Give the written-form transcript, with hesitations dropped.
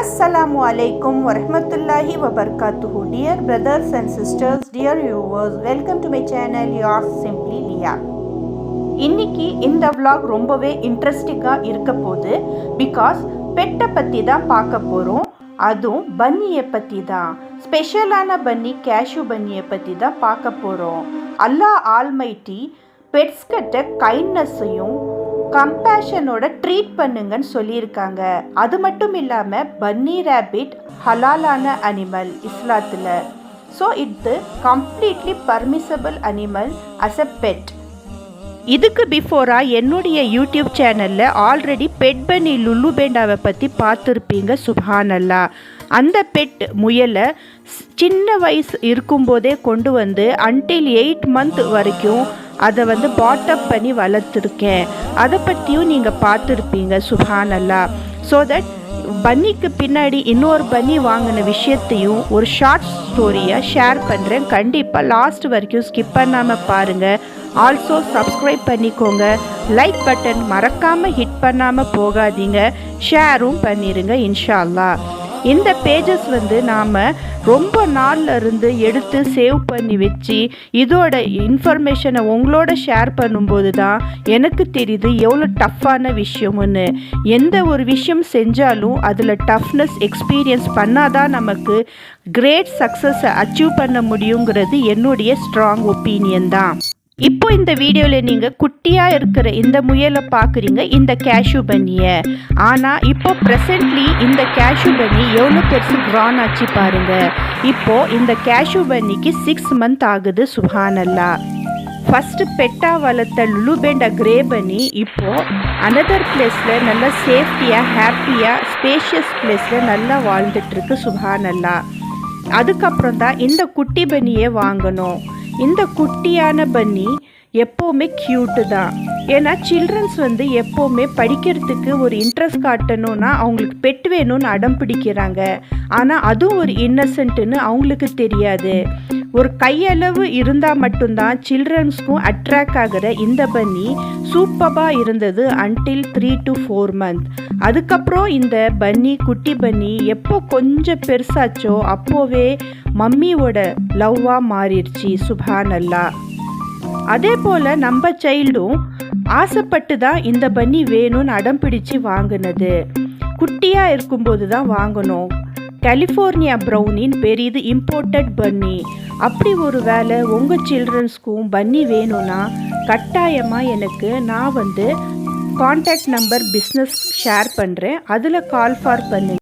Assalamu alaikum wa rahmatullahi wa barakatuhu. Dear brothers and sisters, dear viewers, welcome to my channel yours simply Lia. இன்னைக்கு இந்த vlog ரொம்பவே இன்ட்ரெஸ்டிங்காக இருக்க போகுது. Because பெட்டை பற்றி தான் பார்க்க போகிறோம். அதுவும் பன்னியை பற்றி தான். ஸ்பெஷலான பன்னி கேஷ்யூ பன்னியை பற்றி தான் பார்க்க போகிறோம். அல்லாஹ் ஆல்மைட்டி பெட்ஸ் கிட்ட கைண்ட்னஸையும் கம்பேஷனோட ட்ரீட் பண்ணுங்கன்னு சொல்லியிருக்காங்க. அது மட்டும் இல்லாமல் பன்னி ரேபிட் ஹலாலான அனிமல் இஸ்லாத்தில். ஸோ இது completely permissible animal as a pet. இதுக்கு பிஃபோராக என்னுடைய யூடியூப் சேனலில் ஆல்ரெடி பெட் பன்னி லுல்லு பேண்டாவை பற்றி பார்த்துருப்பீங்க. சுப்ஹானல்லாஹ். அந்த பெட் முயலை சின்ன வயசு இருக்கும்போதே கொண்டு வந்து அன்டில் 8 month வரைக்கும் அதை பாட்டப் பண்ணி வளர்த்துருக்கேன். அதை பற்றியும் நீங்கள் பார்த்துருப்பீங்க. சுப்ஹானல்லாஹ். ஸோ தட் பன்னிக்கு பின்னாடி இன்னொரு பன்னி வாங்கின விஷயத்தையும் ஒரு ஷார்ட் ஸ்டோரியை ஷேர் பண்ணுறேன். கண்டிப்பாக லாஸ்ட் வரைக்கும் ஸ்கிப் பண்ணாமல் பாருங்கள். ஆல்சோ சப்ஸ்கிரைப் பண்ணிக்கோங்க. லைக் பட்டன் மறக்காமல் ஹிட் பண்ணாமல் போகாதீங்க. ஷேரும் பண்ணிடுங்க இன்ஷா அல்லாஹ். இந்த பேஜஸ் நாம் ரொம்ப நாளில் இருந்து எடுத்து சேவ் பண்ணி வச்சு இதோட இன்ஃபர்மேஷனை உங்களோட ஷேர் பண்ணும்போது தான் எனக்கு தெரியுது எவ்வளோ டஃப்பான விஷயம்னு. எந்த ஒரு விஷயம் செஞ்சாலும் அதில் டஃப்னஸ் எக்ஸ்பீரியன்ஸ் பண்ணாதான் நமக்கு கிரேட் சக்ஸஸை அச்சீவ் பண்ண முடியுங்கிறது என்னுடைய ஸ்ட்ராங் ஒப்பீனியன் தான். இப்போ இந்த வீடியோவில் நீங்கள் குட்டியாக இருக்கிற இந்த முயலை பார்க்குறீங்க, இந்த கேஷ்யூ பன்னியை. ஆனால் இப்போ ப்ரெசன்ட்லி இந்த கேஷ்யூ பன்னி எவ்வளோ பெருசு க்ரான் ஆச்சு பாருங்கள். இப்போது இந்த கேஷ்யூ பன்னிக்கு 6 month ஆகுது. சுப்ஹானல்லாஹ். ஃபஸ்ட்டு பெட்டாக வளர்த்த லுல்லு பேண்டா கிரே பன்னி இப்போது அனதர் பிளேஸில் நல்லா சேஃப்டியாக ஹாப்பியாக ஸ்பேஷியஸ் பிளேஸில் நல்லா வாழ்ந்துட்டுருக்கு. சுப்ஹானல்லாஹ். அதுக்கப்புறம் தான் இந்த குட்டி பன்னியை வாங்கணும். இந்த குட்டியான பன்னி எப்போவுமே க்யூட்டு தான். ஏன்னா சில்ட்ரன்ஸ் எப்போவுமே படிக்கிறதுக்கு ஒரு இன்ட்ரெஸ்ட் காட்டணும்னா அவங்களுக்கு பெட் வேணும்னு அடம் பிடிக்கிறாங்க. ஆனால் அதுவும் ஒரு இன்னசென்ட்டுன்னு அவங்களுக்கு தெரியாது. ஒரு கையளவு இருந்தால் மட்டும்தான் சில்ட்ரன்ஸ்க்கும் அட்ராக்ட் ஆகிற இந்த பன்னி சூப்பராக இருந்தது அன்டில் 3 to 4 month. அதுக்கப்புறம் இந்த பன்னி குட்டி பன்னி எப்போ கொஞ்சம் பெருசாச்சோ அப்போவே மம்மியோட லவ்வாக மாறிடுச்சு. சுப்ஹானல்லாஹ். அதே போல் நம்ம சைல்டும் ஆசைப்பட்டு தான் இந்த பன்னி வேணும்னு அடம் பிடிச்சு வாங்கினது. குட்டியாக இருக்கும்போது தான் வாங்கணும். கலிஃபோர்னியா ப்ரௌனின் பெரிது இம்போர்ட்டட் பன்னி. அப்படி ஒரு வேளை உங்கள் சில்ட்ரன்ஸ்க்கும் பன்னி வேணும்னா கட்டாயமாக எனக்கு நான் கான்டாக்ட் நம்பர் பிஸ்னஸ் ஷேர் பண்ணுறேன். அதில் கால் ஃபார் பண்ணுங்க.